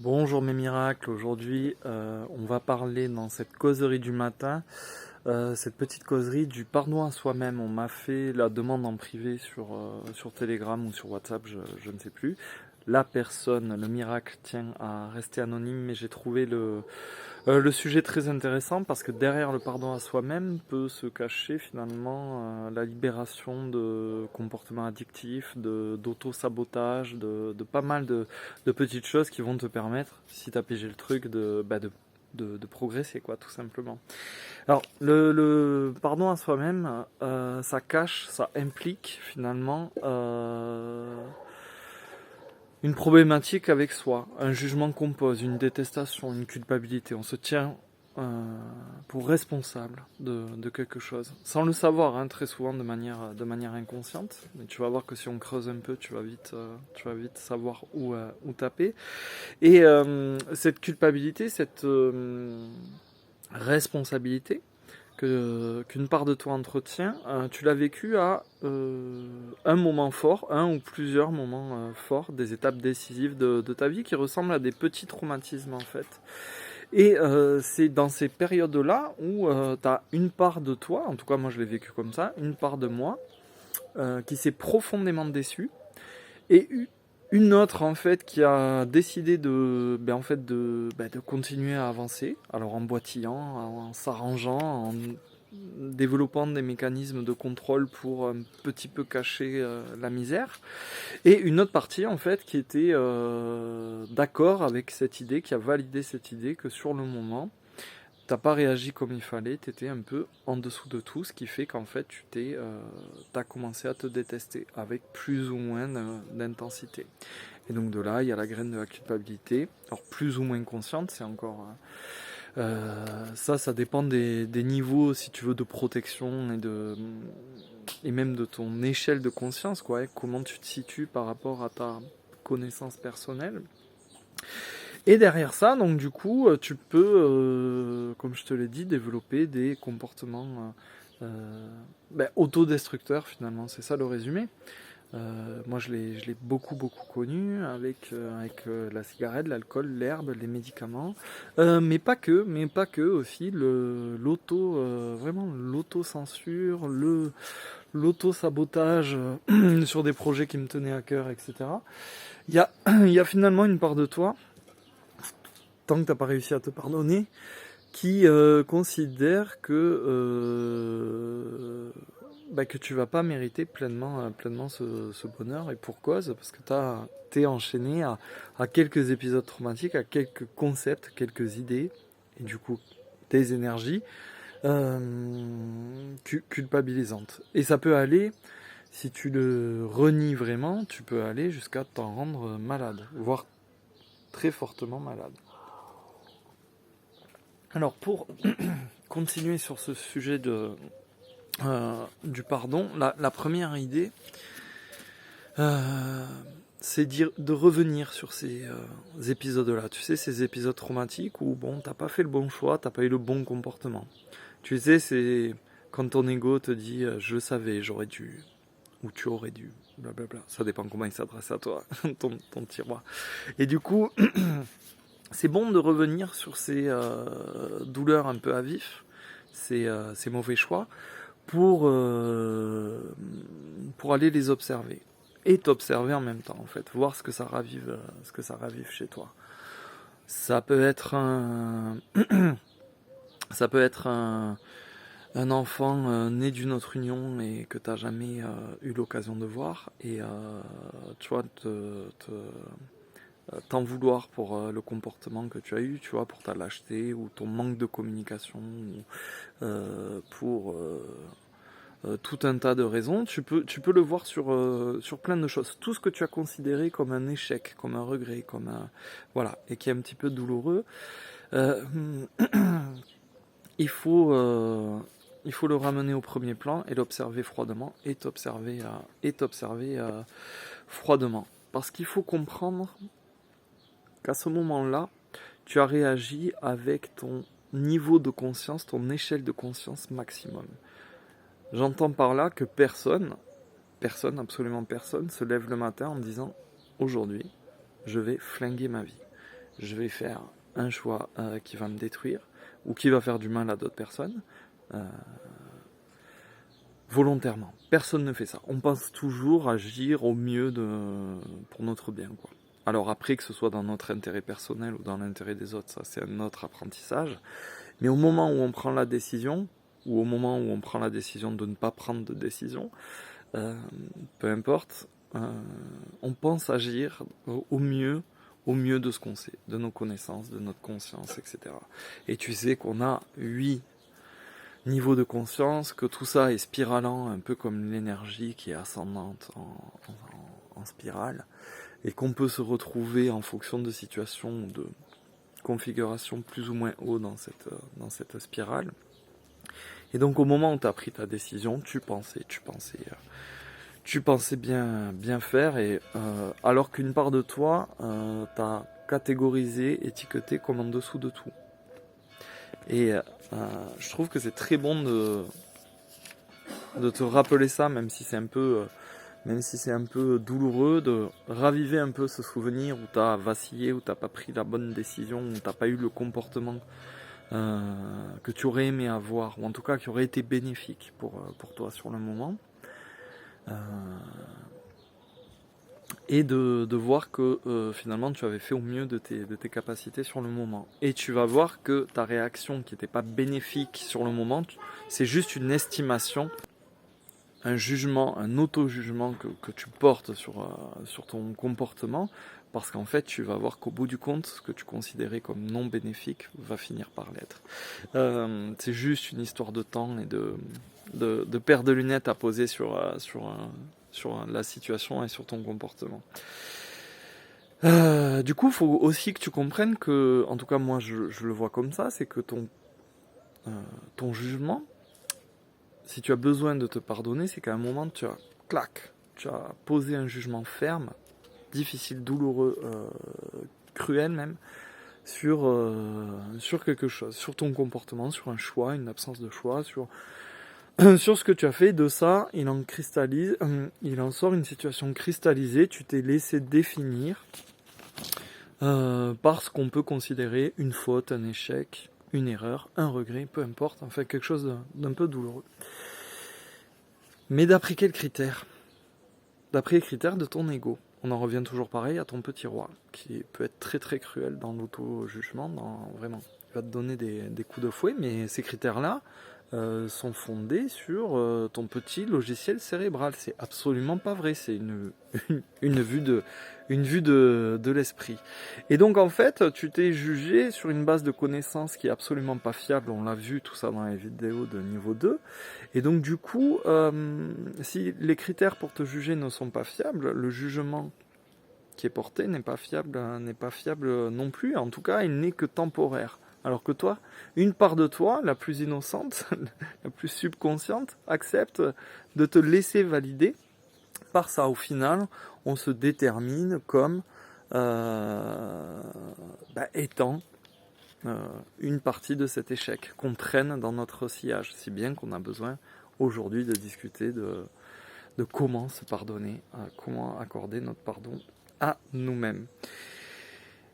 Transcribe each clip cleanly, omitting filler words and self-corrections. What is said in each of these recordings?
Bonjour mes miracles, aujourd'hui on va parler dans cette causerie du matin, cette petite causerie du pardon à soi-même. On m'a fait la demande en privé sur Telegram ou sur WhatsApp, je ne sais plus. La personne, le miracle tient à rester anonyme, mais j'ai trouvé le sujet très intéressant parce que derrière le pardon à soi-même peut se cacher finalement la libération de comportements addictifs, d'auto-sabotage, de pas mal de petites choses qui vont te permettre, si tu as pigé le truc, de progresser, quoi, tout simplement. Alors, le pardon à soi-même, ça cache, ça implique finalement une problématique avec soi, un jugement qu'on pose, une détestation, une culpabilité. On se tient pour responsable de quelque chose, sans le savoir, hein, très souvent de manière inconsciente. Mais tu vas voir que si on creuse un peu, tu vas vite savoir où taper. Et cette culpabilité, cette responsabilité qu'une part de toi entretient, tu l'as vécu à un moment fort, un ou plusieurs moments forts, des étapes décisives de ta vie qui ressemblent à des petits traumatismes en fait. Et c'est dans ces périodes-là où tu as une part de toi, en tout cas moi je l'ai vécu comme ça, une part de moi qui s'est profondément déçue et une autre en fait qui a décidé de continuer à avancer, alors en boitillant, en s'arrangeant, en développant des mécanismes de contrôle pour un petit peu cacher la misère, et une autre partie en fait qui était d'accord avec cette idée, qui a validé cette idée que sur le moment t'as pas réagi comme il fallait, t'étais un peu en dessous de tout, ce qui fait qu'en fait t'as commencé à te détester avec plus ou moins d'intensité. Et donc de là, il y a la graine de la culpabilité, alors plus ou moins consciente, c'est encore ça dépend des niveaux, si tu veux, de protection et même de ton échelle de conscience, quoi. Hein, comment tu te situes par rapport à ta connaissance personnelle. Et derrière ça, donc du coup, tu peux, comme je te l'ai dit, développer des comportements autodestructeurs finalement. C'est ça le résumé. Moi, je l'ai beaucoup connu avec la cigarette, l'alcool, l'herbe, les médicaments, mais pas que aussi vraiment l'auto-censure, l'auto-sabotage sur des projets qui me tenaient à cœur, etc. Il y a finalement une part de toi, tant que t'as pas réussi à te pardonner, qui considère que tu vas pas mériter pleinement ce bonheur, et pour cause, parce que t'es enchaîné à quelques épisodes traumatiques, à quelques concepts, quelques idées, et du coup des énergies culpabilisantes. Et ça peut aller, si tu le renies vraiment, tu peux aller jusqu'à t'en rendre malade, voire très fortement malade. Alors pour continuer sur ce sujet du pardon, la première idée, c'est de revenir sur ces épisodes-là. Tu sais, ces épisodes traumatiques où bon, t'as pas fait le bon choix, t'as pas eu le bon comportement. Tu sais, c'est quand ton ego te dit je savais, j'aurais dû, ou tu aurais dû, blablabla. Ça dépend comment il s'adresse à toi, ton tiroir. Et du coup, c'est bon de revenir sur ces douleurs un peu à vif, ces mauvais choix, pour aller les observer. Et t'observer en même temps, en fait, voir ce que ça ravive chez toi. Ça peut être ça peut être un enfant né d'une autre union et que t'as jamais eu l'occasion de voir, et tu vois, t'en vouloir pour le comportement que tu as eu, tu vois, pour ta lâcheté ou ton manque de communication, ou pour tout un tas de raisons. Tu peux le voir sur plein de choses. Tout ce que tu as considéré comme un échec, comme un regret, voilà, et qui est un petit peu douloureux, euh, il faut le ramener au premier plan et l'observer froidement, et t'observer froidement. Parce qu'il faut comprendre qu'à ce moment-là, tu as réagi avec ton niveau de conscience, ton échelle de conscience maximum. J'entends par là que personne, absolument personne, se lève le matin en disant « Aujourd'hui, je vais flinguer ma vie. je vais faire un choix qui va me détruire ou qui va faire du mal à d'autres personnes volontairement. Personne ne fait ça. On pense toujours agir au mieux pour notre bien, quoi. Alors après, que ce soit dans notre intérêt personnel ou dans l'intérêt des autres, ça c'est un autre apprentissage. Mais au moment où on prend la décision, ou au moment où on prend la décision de ne pas prendre de décision, peu importe, on pense agir au mieux de ce qu'on sait, de nos connaissances, de notre conscience, etc. Et tu sais qu'on a 8 niveaux de conscience, que tout ça est spiralant, un peu comme l'énergie qui est ascendante en spirale, et qu'on peut se retrouver en fonction de situations, de configuration plus ou moins haut dans cette spirale. Et donc au moment où tu as pris ta décision, tu pensais bien faire, et alors qu'une part de toi t'a catégorisé, étiqueté comme en dessous de tout. Et je trouve que c'est très bon de te rappeler ça, même si c'est un peu douloureux, de raviver un peu ce souvenir où tu as vacillé, où tu n'as pas pris la bonne décision, où tu n'as pas eu le comportement que tu aurais aimé avoir, ou en tout cas qui aurait été bénéfique pour toi sur le moment. Et de voir que finalement tu avais fait au mieux de tes capacités sur le moment. Et tu vas voir que ta réaction qui n'était pas bénéfique sur le moment, c'est juste une estimation, un jugement, un auto-jugement que tu portes sur ton comportement, parce qu'en fait tu vas voir qu'au bout du compte, ce que tu considérais comme non bénéfique va finir par l'être. C'est juste une histoire de temps et de paire de lunettes à poser sur la situation et sur ton comportement. Du coup, il faut aussi que tu comprennes que, en tout cas moi je le vois comme ça, c'est que ton jugement, si tu as besoin de te pardonner, c'est qu'à un moment tu as posé un jugement ferme, difficile, douloureux, cruel même, sur quelque chose, sur ton comportement, sur un choix, une absence de choix, sur ce que tu as fait. De ça, il en sort une situation cristallisée, tu t'es laissé définir par ce qu'on peut considérer une faute, un échec, une erreur, un regret, peu importe, enfin quelque chose d'un peu douloureux. Mais d'après quels critères ? D'après les critères de ton ego. On en revient toujours pareil à ton petit roi, qui peut être très très cruel dans l'auto-jugement, vraiment. Il va te donner des coups de fouet, mais ces critères-là sont fondés sur ton petit logiciel cérébral. C'est absolument pas vrai, c'est une vue de l'esprit. Et donc en fait, tu t'es jugé sur une base de connaissances qui est absolument pas fiable, on l'a vu tout ça dans les vidéos de niveau 2, et donc du coup, si les critères pour te juger ne sont pas fiables, le jugement qui est porté n'est pas fiable non plus, en tout cas il n'est que temporaire. Alors que toi, une part de toi, la plus innocente, la plus subconsciente, accepte de te laisser valider. Par ça, au final, on se détermine comme étant une partie de cet échec qu'on traîne dans notre sillage, si bien qu'on a besoin aujourd'hui de discuter de comment se pardonner, comment accorder notre pardon à nous-mêmes.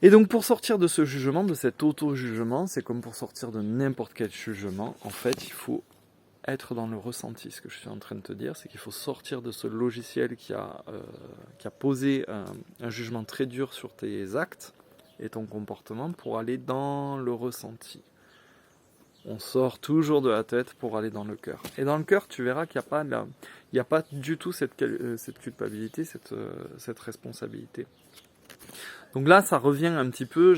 Et donc pour sortir de ce jugement, de cet auto-jugement, c'est comme pour sortir de n'importe quel jugement, en fait il faut être dans le ressenti. Ce que je suis en train de te dire, c'est qu'il faut sortir de ce logiciel qui a posé un jugement très dur sur tes actes et ton comportement pour aller dans le ressenti. On sort toujours de la tête pour aller dans le cœur. Et dans le cœur, tu verras qu'il n'y a pas du tout cette culpabilité, cette responsabilité. Donc là, ça revient un petit peu,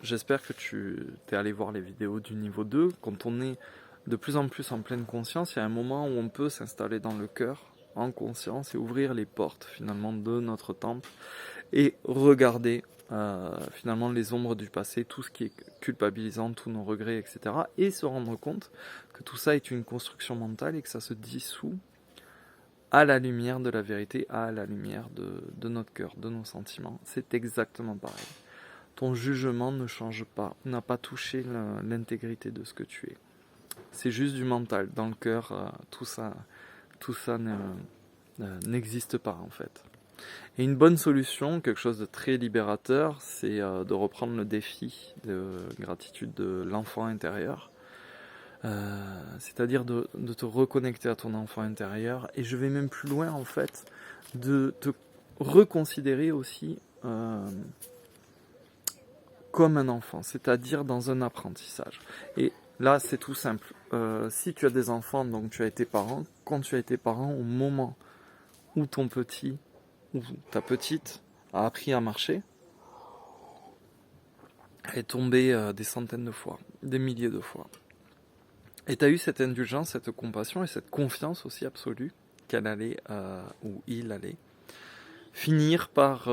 j'espère que tu t'es allé voir les vidéos du niveau 2. Quand on est de plus en plus en pleine conscience, il y a un moment où on peut s'installer dans le cœur, en conscience, et ouvrir les portes finalement de notre temple, et regarder finalement les ombres du passé, tout ce qui est culpabilisant, tous nos regrets, etc. Et se rendre compte que tout ça est une construction mentale et que ça se dissout à la lumière de la vérité, à la lumière de notre cœur, de nos sentiments. C'est exactement pareil. Ton jugement ne change pas, n'a pas touché l'intégrité de ce que tu es. C'est juste du mental. Dans le cœur, tout ça n'existe pas en fait. Et une bonne solution, quelque chose de très libérateur, c'est de reprendre le défi de gratitude de l'enfant intérieur. C'est-à-dire de te reconnecter à ton enfant intérieur. Et je vais même plus loin, en fait, de te reconsidérer aussi comme un enfant, c'est-à-dire dans un apprentissage. Et là, c'est tout simple. Si tu as des enfants, donc tu as été parent, quand tu as été parent, au moment où ton petit ou ta petite a appris à marcher, elle est tombée des centaines de fois, des milliers de fois. Et tu as eu cette indulgence, cette compassion et cette confiance aussi absolue qu'elle allait, ou il allait, finir par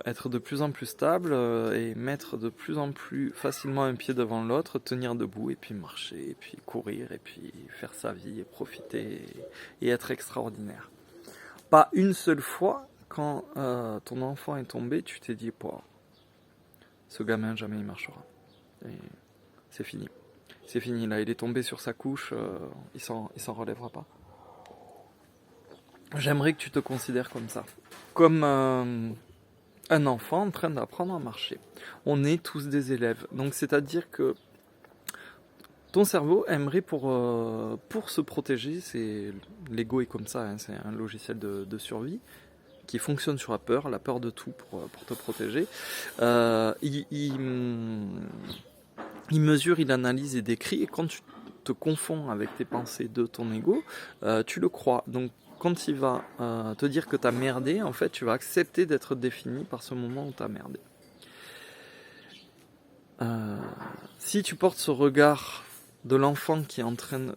être de plus en plus stable et mettre de plus en plus facilement un pied devant l'autre, tenir debout et puis marcher, et puis courir, et puis faire sa vie et profiter et être extraordinaire. Pas une seule fois, quand ton enfant est tombé, tu t'es dit, ce gamin jamais il marchera. Et c'est fini. C'est fini, là, il est tombé sur sa couche, il s'en relèvera pas. J'aimerais que tu te considères comme ça. Comme un enfant en train d'apprendre à marcher. On est tous des élèves. Donc c'est-à-dire que ton cerveau aimerait pour se protéger, l'ego est comme ça, hein, c'est un logiciel de survie qui fonctionne sur la peur de tout pour te protéger. Il mesure, il analyse et décrit, et quand tu te confonds avec tes pensées de ton ego, tu le crois. Donc quand il va te dire que tu as merdé, en fait, tu vas accepter d'être défini par ce moment où tu as merdé. Si tu portes ce regard de l'enfant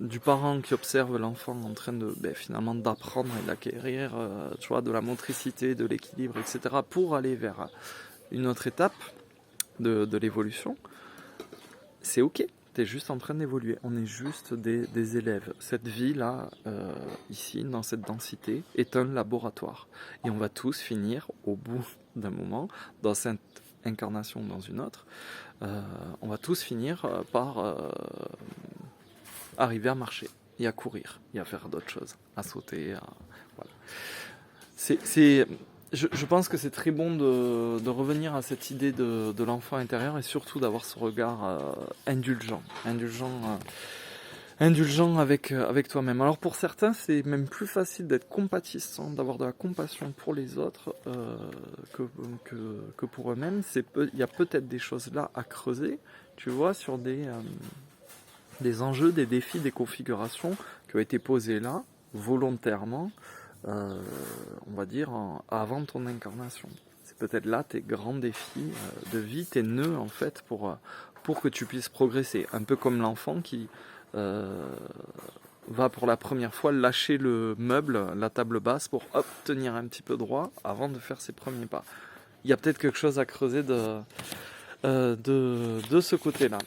du parent qui observe l'enfant en train de finalement d'apprendre et d'acquérir tu vois, de la motricité, de l'équilibre, etc., pour aller vers une autre étape de l'évolution, c'est ok. T'es juste en train d'évoluer. On est juste des élèves. Cette vie-là, ici, dans cette densité, est un laboratoire. Et on va tous finir, au bout d'un moment, dans cette incarnation ou dans une autre, on va tous finir par arriver à marcher et à courir et à faire d'autres choses, à sauter. Voilà. Je pense que c'est très bon de revenir à cette idée de l'enfant intérieur et surtout d'avoir ce regard indulgent avec toi-même. Alors pour certains, c'est même plus facile d'être compatissant, d'avoir de la compassion pour les autres que pour eux-mêmes. Il y a peut-être des choses là à creuser, tu vois, sur des enjeux, des défis, des configurations qui ont été posés là, volontairement, on va dire, avant ton incarnation. C'est peut-être là tes grands défis de vie, tes nœuds en fait, pour que tu puisses progresser. Un peu comme l'enfant qui va pour la première fois lâcher le meuble, la table basse, pour tenir un petit peu droit avant de faire ses premiers pas. Il y a peut-être quelque chose à creuser de ce côté-là.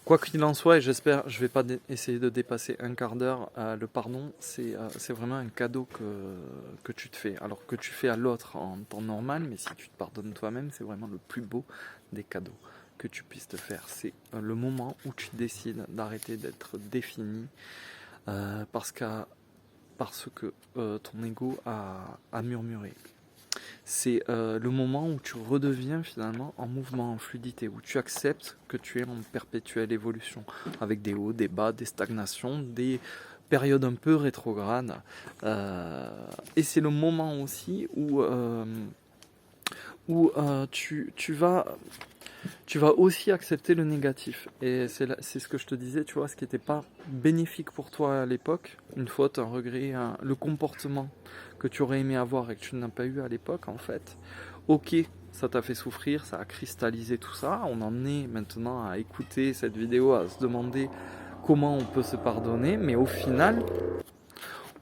Quoi qu'il en soit, et j'espère, je ne vais pas essayer de dépasser un quart d'heure, le pardon, c'est vraiment un cadeau que tu te fais. Alors que tu fais à l'autre en temps normal, mais si tu te pardonnes toi-même, c'est vraiment le plus beau des cadeaux que tu puisses te faire. C'est le moment où tu décides d'arrêter d'être défini parce que ton ego a murmuré. C'est le moment où tu redeviens finalement en mouvement, en fluidité, où tu acceptes que tu es en perpétuelle évolution, avec des hauts, des bas, des stagnations, des périodes un peu rétrogrades. Et c'est le moment aussi où tu vas aussi accepter le négatif. Et c'est ce que je te disais, tu vois, ce qui n'était pas bénéfique pour toi à l'époque, une faute, un regret, le comportement que tu aurais aimé avoir et que tu n'as pas eu à l'époque, en fait. Ok, ça t'a fait souffrir, ça a cristallisé tout ça. On en est maintenant à écouter cette vidéo, à se demander comment on peut se pardonner. Mais au final,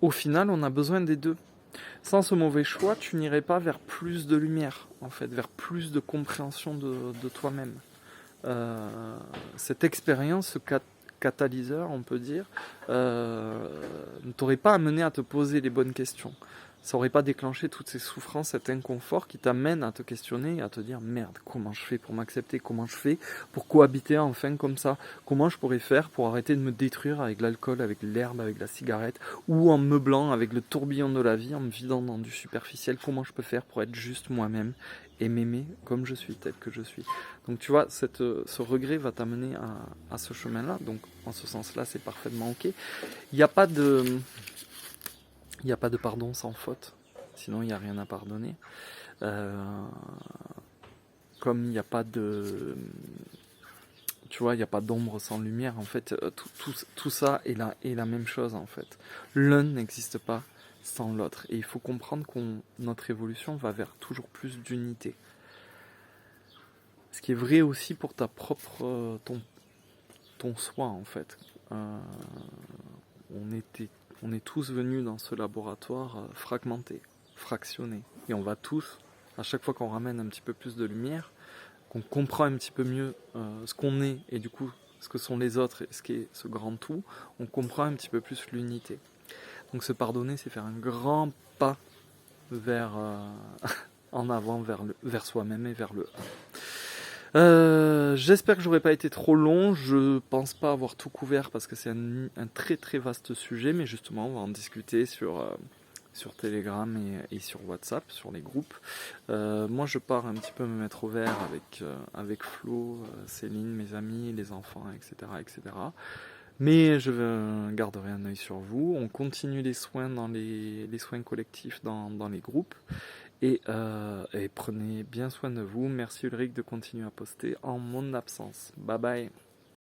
on a besoin des deux. Sans ce mauvais choix, tu n'irais pas vers plus de lumière, en fait, vers plus de compréhension de toi-même. Cette expérience, ce catalyseur, on peut dire, ne t'aurait pas amené à te poser les bonnes questions. ça aurait pas déclenché toutes ces souffrances, cet inconfort qui t'amène à te questionner et à te dire merde, comment je fais pour m'accepter, comment je fais pour cohabiter enfin comme ça, comment je pourrais faire pour arrêter de me détruire avec l'alcool, avec l'herbe, avec la cigarette, ou en me meublant avec le tourbillon de la vie, en me vidant dans du superficiel, comment je peux faire pour être juste moi-même et m'aimer comme je suis, tel que je suis. Donc tu vois, ce regret va t'amener à ce chemin-là, donc en ce sens-là c'est parfaitement ok. Il n'y a pas de... Il n'y a pas de pardon sans faute, sinon il n'y a rien à pardonner. Euh, Comme il n'y a pas de... Tu vois, il n'y a pas d'ombre sans lumière, en fait, tout ça est la même chose, en fait. L'un n'existe pas sans l'autre. Et il faut comprendre que notre évolution va vers toujours plus d'unité. Ce qui est vrai aussi pour ta propre... ton soi, en fait. On est tous venus dans ce laboratoire fragmenté, fractionné. Et on va tous, à chaque fois qu'on ramène un petit peu plus de lumière, qu'on comprend un petit peu mieux ce qu'on est et du coup ce que sont les autres et ce qui est ce grand tout, on comprend un petit peu plus l'unité. Donc se pardonner, c'est faire un grand pas vers en avant vers soi-même et vers le j'espère que j'aurais pas été trop long. Je pense pas avoir tout couvert parce que c'est un très très vaste sujet, mais justement on va en discuter sur Telegram et sur WhatsApp, sur les groupes. Moi je pars un petit peu me mettre au vert avec Flo, Céline, mes amis, les enfants, etc. Mais je garderai un œil sur vous. On continue les soins dans les soins collectifs dans les groupes. Et prenez bien soin de vous. Merci Ulrich de continuer à poster en mon absence. Bye bye.